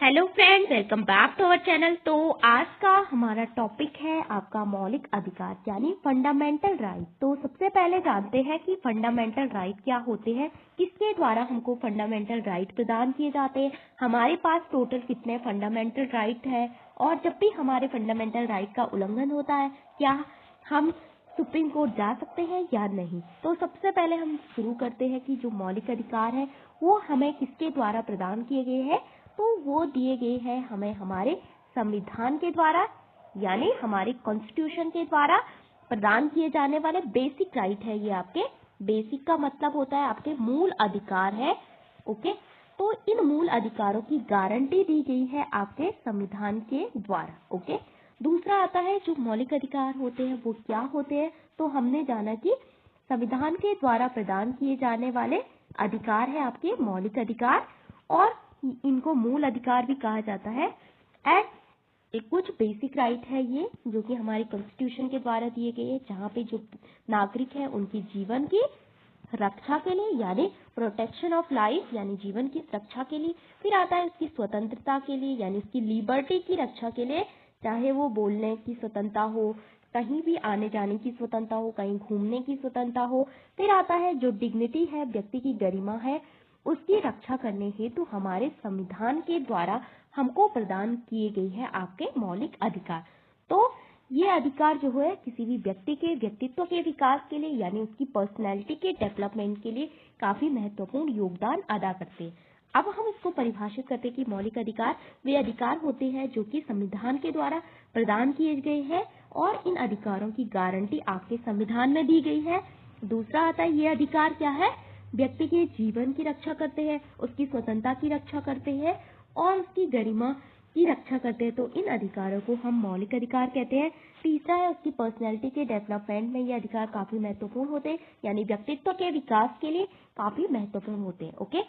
Hello friend, welcome back to our channel. तो आज का हमारा टॉपिक है आपका मौलिक अधिकार यानी फंडामेंटल राइट। तो सबसे पहले जानते हैं कि फंडामेंटल राइट क्या होते हैं, किसके द्वारा हमको फंडामेंटल राइट प्रदान किए जाते हैं, हमारे पास टोटल कितने फंडामेंटल राइट है, और जब भी हमारे फंडामेंटल राइट का उल्लंघन होता है क्या हम सुप्रीम कोर्ट जा सकते हैं या नहीं। तो सबसे पहले हम शुरू करते हैं कि जो मौलिक अधिकार है वो हमें किसके द्वारा प्रदान किए गए हैं। तो वो दिए गए हैं हमें हमारे संविधान के द्वारा, यानी हमारे कॉन्स्टिट्यूशन के द्वारा प्रदान किए जाने वाले बेसिक राइट है। ये आपके बेसिक का मतलब होता है आपके मूल अधिकार है। ओके, तो इन मूल अधिकारों की गारंटी दी गई है आपके संविधान के द्वारा। ओके, दूसरा आता है जो मौलिक अधिकार होते हैं वो क्या होते हैं। तो हमने जाना कि संविधान के द्वारा प्रदान किए जाने वाले अधिकार है आपके मौलिक अधिकार, और इनको मूल अधिकार भी कहा जाता है। एंड एक कुछ बेसिक राइट है ये जो कि हमारे कॉन्स्टिट्यूशन के द्वारा दिए गए हैं, जहाँ पे जो नागरिक है उनकी जीवन की रक्षा के लिए यानी प्रोटेक्शन ऑफ लाइफ यानी जीवन की रक्षा के लिए। फिर आता है उसकी स्वतंत्रता के लिए यानी उसकी लिबर्टी की रक्षा के लिए, चाहे वो बोलने की स्वतंत्रता हो, कहीं भी आने जाने की स्वतंत्रता हो, कहीं घूमने की स्वतंत्रता हो। फिर आता है जो डिग्निटी है, व्यक्ति की गरिमा है, उसकी रक्षा करने हेतु हमारे संविधान के द्वारा हमको प्रदान किए गए हैं आपके मौलिक अधिकार। तो ये अधिकार जो है किसी भी व्यक्ति के व्यक्तित्व के विकास के लिए यानी उसकी पर्सनैलिटी के डेवलपमेंट के लिए काफी महत्वपूर्ण योगदान अदा करते हैं। अब हम इसको परिभाषित करते हैं कि मौलिक अधिकार वे अधिकार होते हैं जो कि संविधान के द्वारा प्रदान किए गए हैं, और इन अधिकारों की गारंटी आपके संविधान में दी गई है। दूसरा आता है ये अधिकार क्या है, व्यक्ति के जीवन की रक्षा करते हैं, उसकी स्वतंत्रता की रक्षा करते हैं और उसकी गरिमा की रक्षा करते हैं। तो इन अधिकारों को हम मौलिक अधिकार कहते हैं। तीसरा है उसकी पर्सनैलिटी के डेवलपमेंट में ये अधिकार काफी महत्वपूर्ण होते हैं, यानी व्यक्तित्व के विकास के लिए काफी महत्वपूर्ण होते हैं। ओके,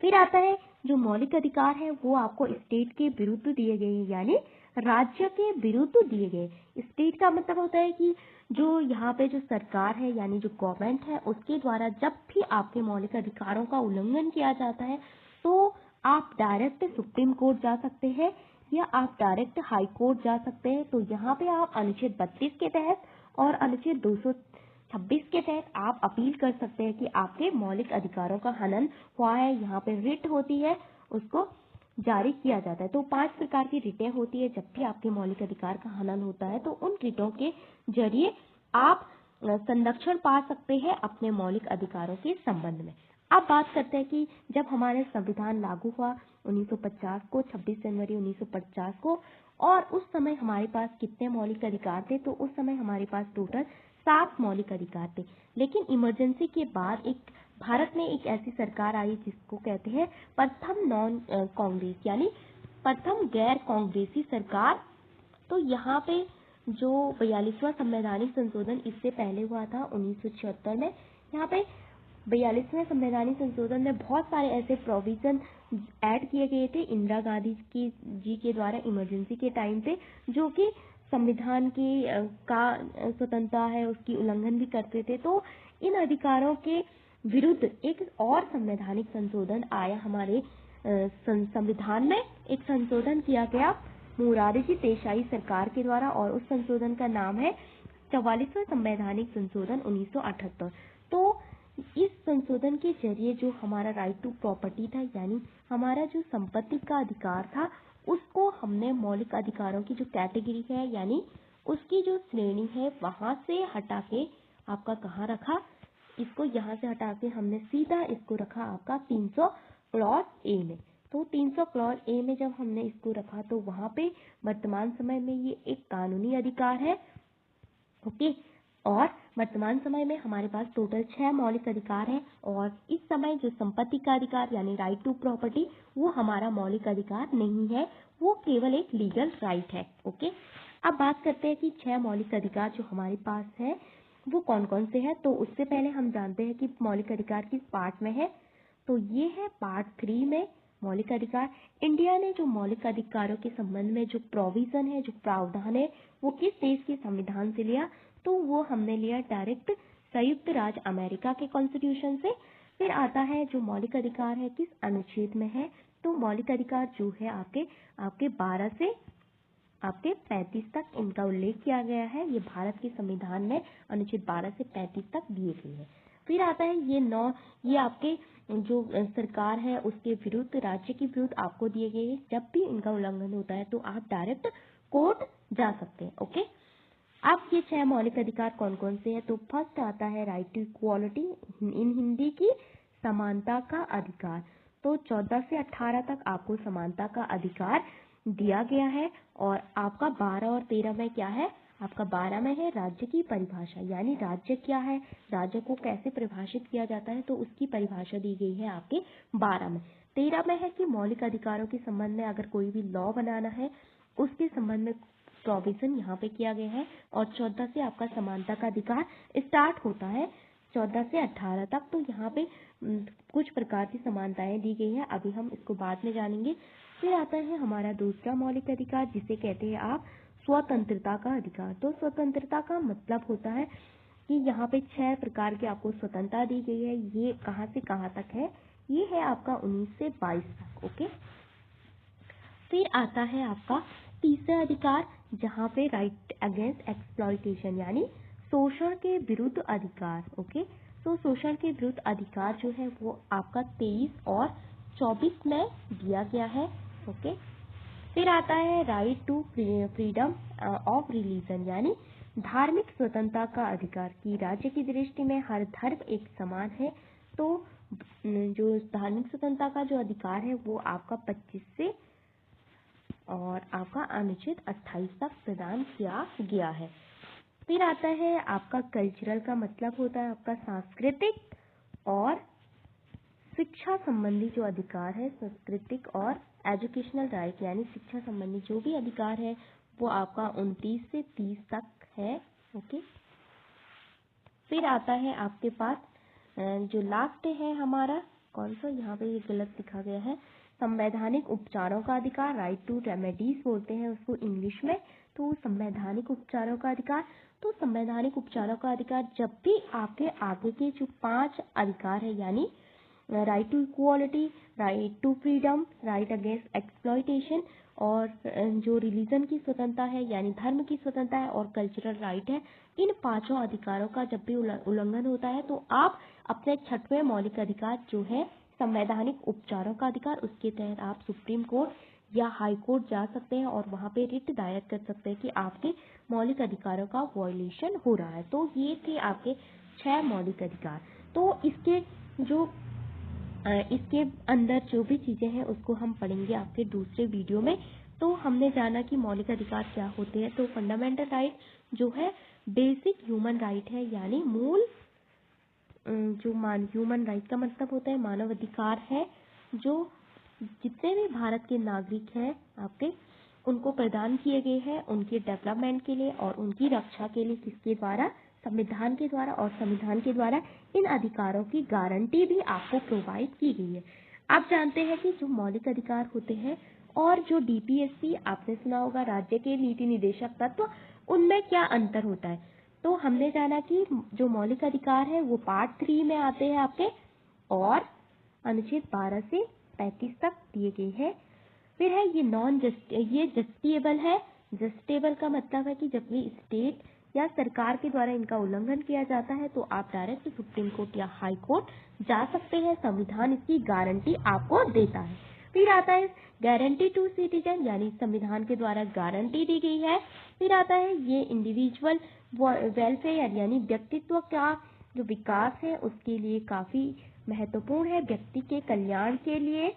फिर आता है जो मौलिक अधिकार है वो आपको स्टेट के विरुद्ध दिए गए हैं, यानी राज्य के विरुद्ध दिए गए। स्टेट का मतलब होता है कि जो यहाँ पे जो सरकार है यानी जो गवर्नमेंट है उसके द्वारा जब भी आपके मौलिक अधिकारों का उल्लंघन किया जाता है तो आप डायरेक्ट सुप्रीम कोर्ट जा सकते हैं या आप डायरेक्ट हाई कोर्ट जा सकते हैं। तो यहाँ पे आप अनुच्छेद 32 के तहत और अनुच्छेद 226 के तहत आप अपील कर सकते हैं कि आपके मौलिक अधिकारों का हनन हुआ है। यहाँ पे रिट होती है, उसको जारी किया जाता है। तो 5 प्रकार की रिटें होती है जब भी आपके मौलिक अधिकार का हनन होता है, तो उन रिटों के जरिए आप संरक्षण पा सकते हैं अपने मौलिक अधिकारों के संबंध में। अब बात करते हैं कि जब हमारे संविधान लागू हुआ 1950 को, 26 जनवरी 1950 को, और उस समय हमारे पास कितने मौलिक अधिकार थे। तो उस समय हमारे पास टोटल 7 मौलिक अधिकार थे। लेकिन इमरजेंसी के बाद एक भारत में एक ऐसी सरकार आई जिसको कहते हैं प्रथम नॉन कांग्रेस यानी प्रथम गैर कांग्रेसी सरकार। तो यहाँ पे जो 42वां संवैधानिक संशोधन इससे पहले हुआ था 1976 में, यहाँ पे 42वें संवैधानिक संशोधन में बहुत सारे ऐसे प्रोविजन ऐड किए गए थे इंदिरा गांधी जी के द्वारा इमरजेंसी के टाइम पे, जो कि संविधान की का स्वतंत्रता है उसकी उल्लंघन भी करते थे। तो इन अधिकारों के विरुद्ध एक और संवैधानिक संशोधन आया हमारे संविधान में। एक संशोधन किया गया मोरारजी देसाई सरकार के द्वारा, और उस संशोधन का नाम है 44वां संवैधानिक संशोधन 1978। तो इस संशोधन के जरिए जो हमारा राइट टू प्रॉपर्टी था यानी हमारा जो संपत्ति का अधिकार था, उसको हमने मौलिक अधिकारों की जो कैटेगरी है यानी उसकी जो श्रेणी है वहां से हटा के आपका कहाँ रखा, इसको यहाँ से हटा के हमने सीधा इसको रखा आपका 300 क्लॉज ए में। तो 300 क्लॉज ए में जब हमने इसको रखा तो वहां पे वर्तमान समय में ये एक कानूनी अधिकार है। ओके, और वर्तमान समय में हमारे पास टोटल 6 मौलिक अधिकार हैं, और इस समय जो संपत्ति का अधिकार यानी राइट टू प्रॉपर्टी वो हमारा मौलिक अधिकार नहीं है, वो केवल एक लीगल राइट है। ओके, अब बात करते हैं कि 6 मौलिक अधिकार जो हमारे पास है वो कौन कौन से हैं। तो उससे पहले हम जानते हैं कि मौलिक अधिकार किस पार्ट में है। तो ये है पार्ट 3 में मौलिक अधिकार। इंडिया ने जो मौलिक अधिकारों के संबंध में जो प्रोविजन है, जो प्रावधान है, वो किस देश के संविधान से लिया। तो वो हमने लिया डायरेक्ट संयुक्त राज्य अमेरिका के कॉन्स्टिट्यूशन से। फिर आता है जो मौलिक अधिकार है किस अनुच्छेद में है। तो मौलिक अधिकार जो है आपके 12 से आपके 35 तक इनका उल्लेख किया गया है। ये भारत के संविधान में अनुच्छेद 12 से 35 तक दिए गए हैं। फिर आता है ये आपके जो सरकार है उसके विरुद्ध, राज्य के विरुद्ध आपको दिए गए हैं। जब भी इनका उल्लंघन होता है तो आप डायरेक्ट कोर्ट जा सकते हैं। ओके, अब ये 6 मौलिक अधिकार कौन कौन से हैं? तो फर्स्ट आता है राइट टू इक्वालिटी, इन हिंदी की समानता का अधिकार। तो 14 से 18 तक आपको समानता का अधिकार दिया गया है। और आपका 12 और 13 में क्या है? आपका 12 में है राज्य की परिभाषा, यानी राज्य क्या है, राज्य को कैसे परिभाषित किया जाता है, तो उसकी परिभाषा दी गई है आपके 12 में। 13 में है कि मौलिक अधिकारों के संबंध में अगर कोई भी लॉ बनाना है उसके संबंध में प्रोविजन यहाँ पे किया गया है। और 14 से आपका समानता का अधिकार स्टार्ट होता है 14 से 18 तक। तो यहाँ पे कुछ प्रकार की समानताएं दी गई हैं, अभी हम इसको बाद में जानेंगे। फिर आता है हमारा दूसरा मौलिक अधिकार जिसे कहते हैं आप स्वतंत्रता का अधिकार। तो स्वतंत्रता का मतलब होता है कि यहाँ पे 6 प्रकार की आपको स्वतंत्रता दी गई है। ये कहाँ से कहाँ तक है? ये है आपका 19 से 22 तक। ओके, फिर आता है आपका तीसरा अधिकार जहाँ पे राइट अगेंस्ट एक्सप्लॉइटेशन, यानी शोषण के विरुद्ध अधिकार। ओके, तो शोषण के विरुद्ध अधिकार जो है वो आपका 23 और 24 में दिया गया है। ओके, फिर आता है right to freedom of religion, यानी धार्मिक स्वतंत्रता का अधिकार कि राज्य की दृष्टि में हर धर्म एक समान है। तो जो धार्मिक स्वतंत्रता का जो अधिकार है वो आपका 25 से और आपका अनुच्छेद 28 तक प्रदान किया गया है। फिर आता है आपका कल्चरल का मतलब होता है आपका सांस्कृतिक और शिक्षा संबंधी जो अधिकार है, सांस्कृतिक और एजुकेशनल राइट, यानी शिक्षा संबंधी जो भी अधिकार है वो आपका 29 से 30 तक है। ओके, फिर आता है आपके पास जो लास्ट है हमारा कौन सा, यहाँ पे ये गलत लिखा गया है, संवैधानिक उपचारों का अधिकार, राइट टू रेमेडीज बोलते हैं उसको इंग्लिश में। तो संवैधानिक उपचारों का अधिकार, तो संवैधानिक उपचारों का अधिकार जब भी आपके आगे के जो 5 अधिकार है, यानी right to equality, right to freedom, right against exploitation और जो रिलीजन की स्वतंत्रता है यानी धर्म की स्वतंत्रता है और कल्चरल राइट है, इन 5 अधिकारों का जब भी उल्लंघन होता है तो आप अपने 6वें मौलिक अधिकार जो है संवैधानिक उपचारों का अधिकार, उसके तहत आप सुप्रीम कोर्ट या हाई कोर्ट जा सकते हैं और वहां पे रिट दायर कर सकते हैं कि आपके मौलिक अधिकारों का वायलेशन हो रहा है। तो ये थे आपके 6 मौलिक अधिकार। तो इसके अंदर जो भी चीजें हैं उसको हम पढ़ेंगे आपके दूसरे वीडियो में। तो हमने जाना कि मौलिक अधिकार क्या होते हैं। तो फंडामेंटल राइट जो है बेसिक ह्यूमन राइट है, यानी मूल ह्यूमन राइट का मतलब होता है मानव अधिकार है जो जितने भी भारत के नागरिक हैं आपके उनको प्रदान किए गए हैं उनके डेवलपमेंट के लिए और उनकी रक्षा के लिए, किसके द्वारा? संविधान के द्वारा। और संविधान के द्वारा इन अधिकारों की गारंटी भी आपको प्रोवाइड की गई है। आप जानते हैं कि जो मौलिक अधिकार होते हैं और जो डीपीएसपी आपने सुना होगा राज्य के नीति निदेशक तत्व, उनमें क्या अंतर होता है? तो हमने जाना कि जो मौलिक अधिकार है वो पार्ट 3 में आते हैं आपके और अनुच्छेद 12 से 35 तक दिए गए हैं। फिर है ये जस्टिएबल है। जस्टिएबल का मतलब है कि जब भी स्टेट या सरकार के द्वारा इनका उल्लंघन किया जाता है तो आप डायरेक्ट सुप्रीम कोर्ट या हाई कोर्ट जा सकते हैं। संविधान इसकी गारंटी आपको देता है। फिर आता है गारंटी टू सिटीजन, यानी संविधान के द्वारा गारंटी दी गई है। फिर आता है ये इंडिविजुअल वेलफेयर, यानी व्यक्तित्व का जो विकास है उसके लिए काफी महत्वपूर्ण है, व्यक्ति के कल्याण के लिए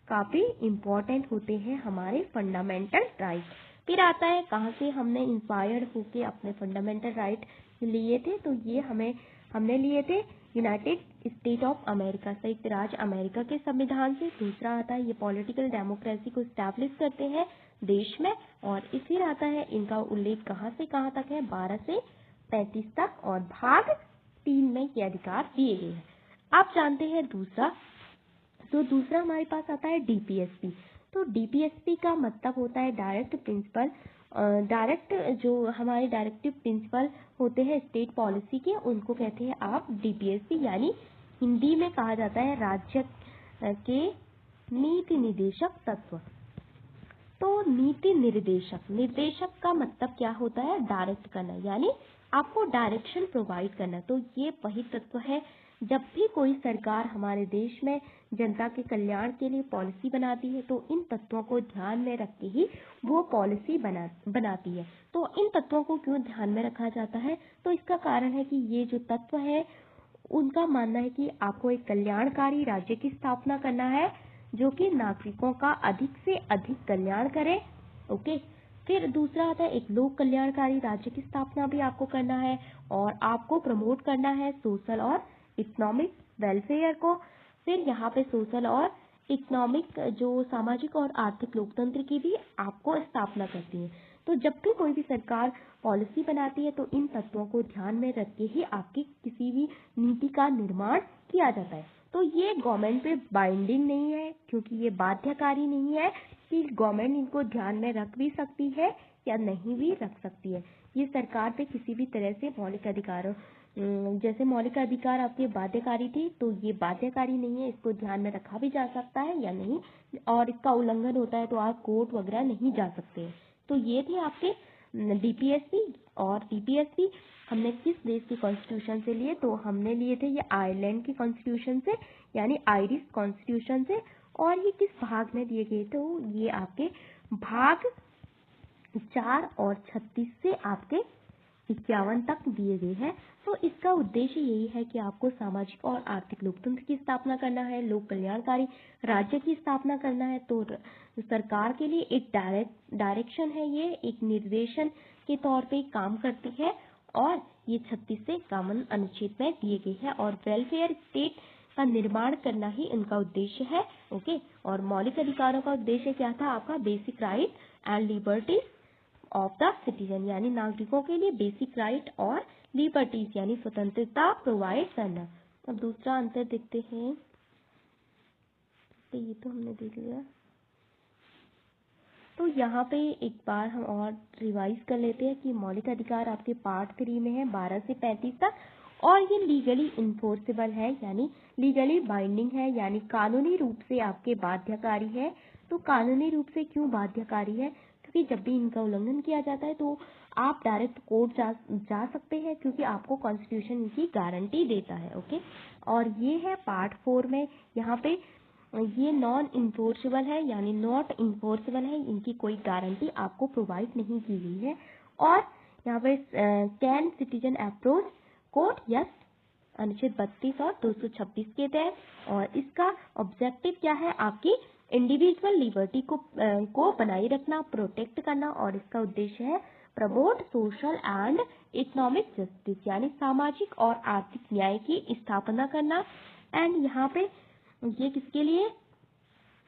काफी इम्पोर्टेंट होते हैं हमारे फंडामेंटल राइट। फिर आता है कहाँ से हमने इंस्पायर्ड होके अपने फंडामेंटल राइट लिए थे। तो ये हमने लिए थे यूनाइटेड स्टेट ऑफ अमेरिका, संयुक्त राज्य अमेरिका के संविधान से। दूसरा आता है ये पॉलिटिकल डेमोक्रेसी को स्टैब्लिश करते हैं देश में। और फिर आता है इनका उल्लेख कहाँ से कहाँ तक है, 12 से 35 तक और भाग 3 में ये अधिकार दिए गए हैं। आप जानते हैं दूसरा, तो दूसरा हमारे पास आता है डीपीएसपी। तो डीपीएसपी का मतलब होता है डायरेक्ट प्रिंसिपल, डायरेक्ट जो हमारे डायरेक्टिव प्रिंसिपल होते हैं स्टेट पॉलिसी के, उनको कहते हैं आप डीपीएसपी, यानी हिंदी में कहा जाता है राज्य के नीति निर्देशक तत्व। तो नीति निर्देशक, निर्देशक का मतलब क्या होता है? डायरेक्ट करना, यानी आपको डायरेक्शन प्रोवाइड करना। तो ये वही तत्व है, जब भी कोई सरकार हमारे देश में जनता के कल्याण के लिए पॉलिसी बनाती है तो इन तत्वों को ध्यान में रख के ही वो पॉलिसी बनाती है। तो इन तत्वों को क्यों ध्यान में रखा जाता है? तो इसका कारण है कि ये जो तत्व है उनका मानना है कि आपको एक कल्याणकारी राज्य की स्थापना करना है जो कि नागरिकों का अधिक से अधिक कल्याण करे। ओके, फिर दूसरा आता है एक लोक कल्याणकारी राज्य की स्थापना भी आपको करना है और आपको प्रमोट करना है सोशल और इकोनॉमिक वेलफेयर को। फिर यहाँ पे सोशल और इकोनॉमिक जो सामाजिक और आर्थिक लोकतंत्र की भी आपको स्थापना करती है। तो जब भी कोई भी सरकार पॉलिसी बनाती है तो इन तत्वों को ध्यान में रख के ही आपकी किसी भी नीति का निर्माण किया जाता है। तो ये गवर्नमेंट पे बाइंडिंग नहीं है, क्योंकि ये बाध्यकारी नहीं है कि गवर्नमेंट इनको ध्यान में रख भी सकती है या नहीं भी रख सकती है। ये सरकार पे किसी भी तरह से मौलिक अधिकारों जैसे मौलिक अधिकार आपके बाध्यकारी थे, तो ये बाध्यकारी नहीं है, इसको ध्यान में रखा भी जा सकता है या नहीं, और इसका उल्लंघन होता है तो आप कोर्ट वगैरह नहीं जा सकते। तो ये थे आपके डीपीएसपी। और डीपीएसपी हमने किस देश के कॉन्स्टिट्यूशन से लिए? तो हमने लिए थे ये आयरलैंड के कॉन्स्टिट्यूशन से, यानी आयरिश कॉन्स्टिट्यूशन से। और ये किस भाग में दिए गए? तो ये आपके भाग 4 और 36 से आपके 51 तक दिए गए हैं। तो इसका उद्देश्य यही है कि आपको सामाजिक और आर्थिक लोकतंत्र की स्थापना करना है, लोक कल्याणकारी राज्य की स्थापना करना है। तो सरकार के लिए एक डायरेक्शन है, ये एक निर्देशन के तौर पे काम करती है। और ये 36 से 51 अनुच्छेद में दिए गए हैं और वेलफेयर स्टेट का निर्माण करना ही इनका उद्देश्य है। ओके, और मौलिक अधिकारों का उद्देश्य क्या था आपका? Basic right and liberties of the citizen, यानी नागरिकों के लिए बेसिक राइट और लिबर्टीज यानी स्वतंत्रता प्रोवाइड करना। अब दूसरा अंतर देखते हैं, तो ये तो हमने देख लिया। तो यहाँ पे एक बार हम और रिवाइज कर लेते हैं कि मौलिक अधिकार आपके पार्ट 3 में है 12 से 35 तक, और ये लीगली इन्फोर्सेबल है, यानी लीगली बाइंडिंग है, यानी कानूनी रूप से आपके बाध्यकारी है। तो कानूनी रूप से क्यों बाध्यकारी है? क्योंकि जब भी इनका उल्लंघन किया जाता है तो आप डायरेक्ट कोर्ट जा सकते हैं, क्योंकि आपको कॉन्स्टिट्यूशन इनकी गारंटी देता है। ओके, और ये है पार्ट 4 में, यहाँ पे ये नॉन इन्फोर्सेबल है, यानी नॉट इन्फोर्सेबल है, इनकी कोई गारंटी आपको प्रोवाइड नहीं की गई है। और यहाँ पे can citizen approach court? Yes, अनुच्छेद 32 और 226 के तहत। और इसका ऑब्जेक्टिव क्या है? आपकी इंडिविजुअल लिबर्टी को बनाए रखना, प्रोटेक्ट करना। और इसका उद्देश्य है promote social and economic justice, यानी सामाजिक और आर्थिक न्याय की स्थापना करना। एंड यहाँ पे ये किसके लिए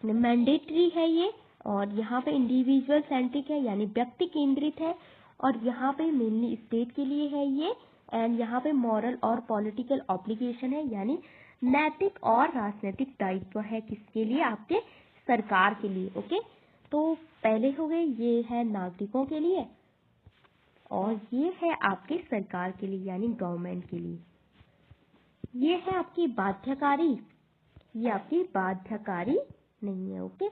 मैंडेटरी है ये, और यहाँ पे इंडिविजुअल सेंट्रिक है, यानी व्यक्ति केंद्रित है। और यहाँ पे मेनली स्टेट के लिए है ये। एंड यहाँ पे मॉरल और पॉलिटिकल ऑब्लिगेशन है, यानी नैतिक और राजनीतिक दायित्व है, किसके लिए? आपके सरकार के लिए। ओके, तो पहले हो गए ये है नागरिकों के लिए, और ये है आपके सरकार के लिए यानी गवर्नमेंट के लिए। ये है आपकी बाध्यकारी, ये आपकी बाध्यकारी नहीं है। ओके,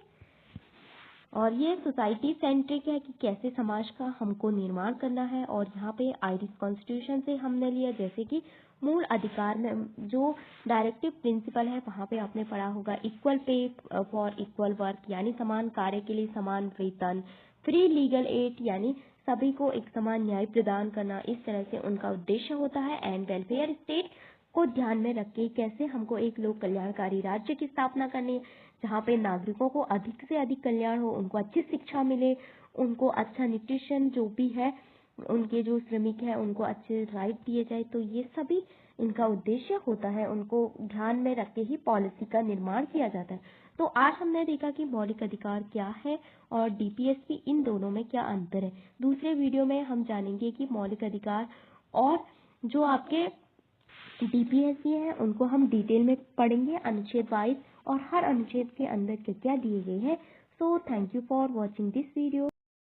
और ये सोसाइटी सेंट्रिक है कि कैसे समाज का हमको निर्माण करना है। और यहाँ पे आयरिश कॉन्स्टिट्यूशन से हमने लिया, जैसे कि मूल अधिकार में जो डायरेक्टिव प्रिंसिपल है वहाँ पे आपने पढ़ा होगा equal pay for equal work, यानी समान कार्य के लिए समान वेतन, फ्री लीगल एड यानी सभी को एक समान न्याय प्रदान करना, इस तरह से उनका उद्देश्य होता है। एंड वेलफेयर स्टेट को ध्यान में रख के कैसे हमको एक लोक कल्याणकारी राज्य की स्थापना करनी है, जहाँ पे नागरिकों को अधिक से अधिक कल्याण हो, उनको अच्छी शिक्षा मिले, उनको अच्छा न्यूट्रिशन जो भी है, उनके जो श्रमिक है उनको अच्छे राइट दिए जाए। तो ये सभी इनका उद्देश्य होता है, उनको ध्यान में रख के ही पॉलिसी का निर्माण किया जाता है। तो आज हमने देखा कि मौलिक अधिकार क्या है और डीपीएसपी, इन दोनों में क्या अंतर है। दूसरे वीडियो में हम जानेंगे कि मौलिक अधिकार और जो आपके डीपीएसपी है उनको हम डिटेल में पढ़ेंगे अनुच्छेद वाइज, और हर अनुच्छेद के अंदर क्या क्या दिए गए हैं। So thank you for watching this video.